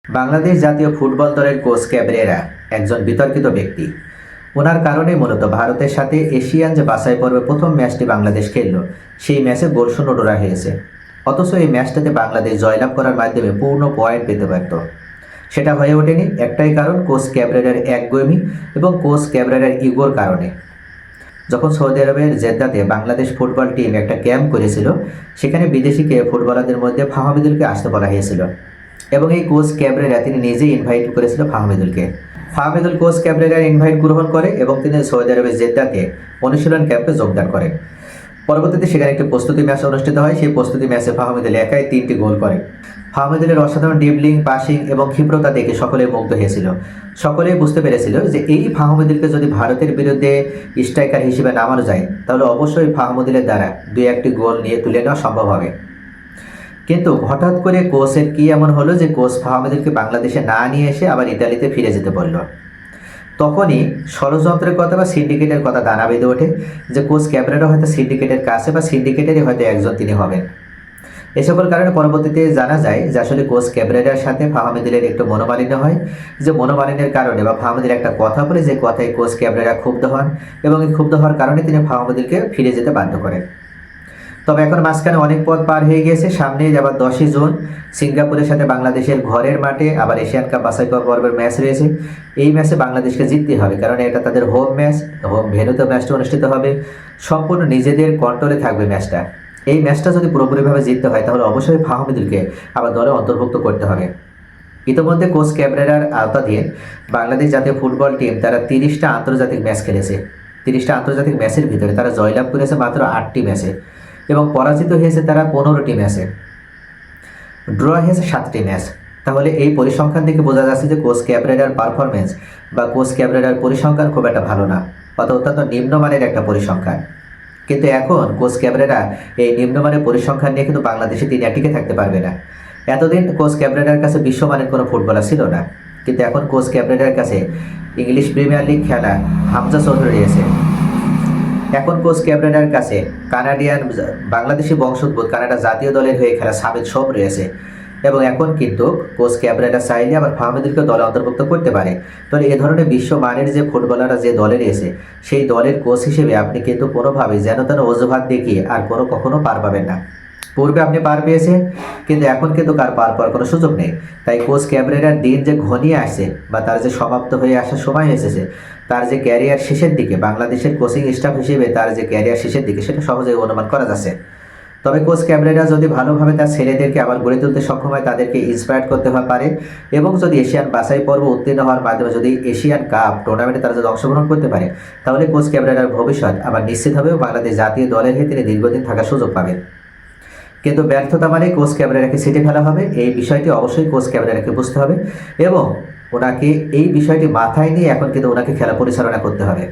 বাংলাদেশ জাতীয় ফুটবল দলের coach Cabrera একজন বিতর্কিত ব্যক্তি। ওনার কারণে মূলত ভারতের সাথে এশিয়ান যে বাছাই পর্বে প্রথম ম্যাচটি বাংলাদেশ খেলল, সেই ম্যাচে গোলশূন্য ড্র হয়েছে। অথচ এই ম্যাচটাতে বাংলাদেশ জয়লাভ করার মাধ্যমে পূর্ণ পয়েন্ট পেতে পারত। সেটা হয়ে ওঠেনি, একটাই কারণ কোচ ক্যাবরেরার একগুঁয়েমি এবং কোচ ক্যাবরেরার ইগোর কারণে। যখন সৌদি আরবের জেদ্দাতে বাংলাদেশ ফুটবল টিম একটা ক্যাম্প করেছিল, সেখানে বিদেশিকে ফুটবলারদের মধ্যে ফাহমিদুলকে আসতে বলা হয়েছিল এবং এই কোচ ক্যাবরেরা তিনি নিজেই ইনভাইট করেছিল ফাহমিদুলকে। ফাহমিদুল কোচ ক্যাবরেরার ইনভাইট গ্রহণ করে এবং তিনি সৌদি আরবের জেদ্দাতে অনুশীলন ক্যাম্পে যোগদান করেন। পরবর্তীতে সেখানে একটি প্রস্তুতি ম্যাচ অনুষ্ঠিত হয়। সেই প্রস্তুতি ম্যাচে ফাহমিদুল একাই 3টি গোল করে। ফাহমিদুলের অসাধারণ ড্রিবলিং, পাসিং এবং ক্ষিপ্রতা দেখে সকলেই মুগ্ধ হয়েছিল। সকলেই বুঝতে পেরেছিল যে এই ফাহমিদুলকে যদি ভারতের বিরুদ্ধে স্ট্রাইকার হিসেবে নামানো যায়, তাহলে অবশ্যই ফাহমিদুলের দ্বারা 2-1টি গোল নিয়ে তুলে নেওয়া সম্ভব হবে। কিন্তু হঠাৎ করে কোচের কি এমন হলো যে কোচ ফাহমিদুলকে বাংলাদেশে না নিয়ে এসে আবার ইতালিতে ফিরে যেতে বলল। তখনই ষড়যন্ত্রের কথা বা সিন্ডিকেটের কথা দানা বেঁধে ওঠে যে কোচ ক্যাবরেরা হয়তো সিন্ডিকেটের কাছে বা সিন্ডিকেটেরই হয়তো একজন তিনি হবেন। এ সকল কারণে পরবর্তীতে জানা যায় যে আসলে কোচ ক্যাবরেরার সাথে ফাহমিদুলের একটু মনোমালিন্য হয়, যে মনোমালিন্যের কারণে বা ফাহমিদুল একটা কথা বলে, যে কথায় কোচ ক্যাবরেরা ক্ষুব্ধ হন এবং এই ক্ষুব্ধ হওয়ার কারণে তিনি ফাহমিদুলকে ফিরে যেতে বাধ্য করেন। তবে এখন মাঝখানে অনেক পথ পার হয়ে গিয়েছে। সামনেই আবার 10ই জুন সিঙ্গাপুরের সাথে বাংলাদেশের ঘরের মাঠে আবার এশিয়ান কাপ বাছাই পর্বের ম্যাচ রয়েছে। এই ম্যাচে বাংলাদেশকে জিততে হবে, কারণ এটা তাদের হোম ম্যাচ। হোম ভেন্যুতে ম্যাচটা অনুষ্ঠিত হবে, সম্পূর্ণ নিজেদের কন্ট্রোলে থাকবে ম্যাচটা। এই ম্যাচটা যদি পুরোপুরিভাবে জিততে হয়, তাহলে অবশ্যই ফাহমিদুলকে আবার দলে অন্তর্ভুক্ত করতে হবে। ইতিমধ্যে কোচ ক্যাবরেরার আওতাধীন বাংলাদেশ জাতীয় ফুটবল টিম তারা 30টা আন্তর্জাতিক ম্যাচ খেলেছে। 30টা আন্তর্জাতিক ম্যাচের ভিতরে তারা জয়লাভ করেছে মাত্র 8টি ম্যাচে এবং পরাজিত হয়েছে তারা 15টি ম্যাচে, ড্র হয়েছে 7টি ম্যাচ। তাহলে এই পরিসংখ্যান থেকে বোঝা যাচ্ছে যে কোচ ক্যাবরেরার পারফরমেন্স বা কোচ ক্যাবরেরার পরিসংখ্যান খুব একটা ভালো না, অত্যন্ত নিম্নমানের একটা পরিসংখ্যান। কিন্তু এখন কোচ ক্যাবরেরা এই নিম্নমানের পরিসংখ্যান নিয়ে কিন্তু বাংলাদেশে তিনি টিকে থাকতে পারবে না। এতদিন কোচ ক্যাবরেরার কাছে বিশ্বমানের কোনো ফুটবলার ছিল না, কিন্তু এখন কোচ ক্যাবরেরার কাছে ইংলিশ প্রিমিয়ার লিগ খেলা হামজা চৌধুরী রয়েছে। এখন কোচ ক্যাবরেরার কাছে কানাডিয়ান বাংলাদেশি বংশোদ্ভূত কানাডা জাতীয় দলের হয়ে খেলা সাবেক সব রয়েছে এবং এখন কিন্তু কোচ ক্যাবরেরা চাইলে আবার ফাহমিদুলকে দলে অন্তর্ভুক্ত করতে পারে। তাহলে এ ধরনের বিশ্বমানের যে ফুটবলাররা যে দলে রয়েছে, সেই দলের কোচ হিসেবে আপনি কিন্তু কোনোভাবে যেন তেন অজুহাত দেখিয়ে আর কখনো পার পাবেন না। পূর্বে আপনি পার পেয়েছেন, কিন্তু এখন কিন্তু কার পার পাওয়ার কোনো সুযোগ নেই। তাই কোচ ক্যাবরেরার দিন যে ঘনিয়ে আসছে বা তার যে সমাপ্ত হয়ে আসার সময় এসেছে, তার যে ক্যারিয়ার শেষের দিকে, বাংলাদেশের কোচিং স্টাফ হিসেবে তার যে ক্যারিয়ার শেষের দিকে, সেটা সহজেই অনুমান করা যাচ্ছে। তবে কোচ ক্যাবরেরা যদি ভালোভাবে তার ছেলেদেরকে আবার গড়ে তুলতে সক্ষম হয়, তাদেরকে ইন্সপায়ার করতে পারে এবং যদি এশিয়ান বাছাই পর্ব উত্তীর্ণ হওয়ার মাধ্যমে যদি এশিয়ান কাপ টুর্নামেন্টে তারা যদি অংশগ্রহণ করতে পারে, তাহলে কোচ ক্যাবরেরার ভবিষ্যৎ আবার নিশ্চিত হবে বাংলাদেশ জাতীয় দলের হয়ে তিনি দীর্ঘদিন থাকার সুযোগ পাবেন। কিন্তু ব্যর্থতা মানে কোচ ক্যাবরেরাকে ছিটে ফেলা হবে, এই বিষয়টি অবশ্যই কোচ ক্যাবরেরাকে বুঝতে হবে এবং ওনাকে এই বিষয়টি মাথায় নিয়ে এখন কিন্তু ওনাকে খেলা পরিচালনা করতে হবে।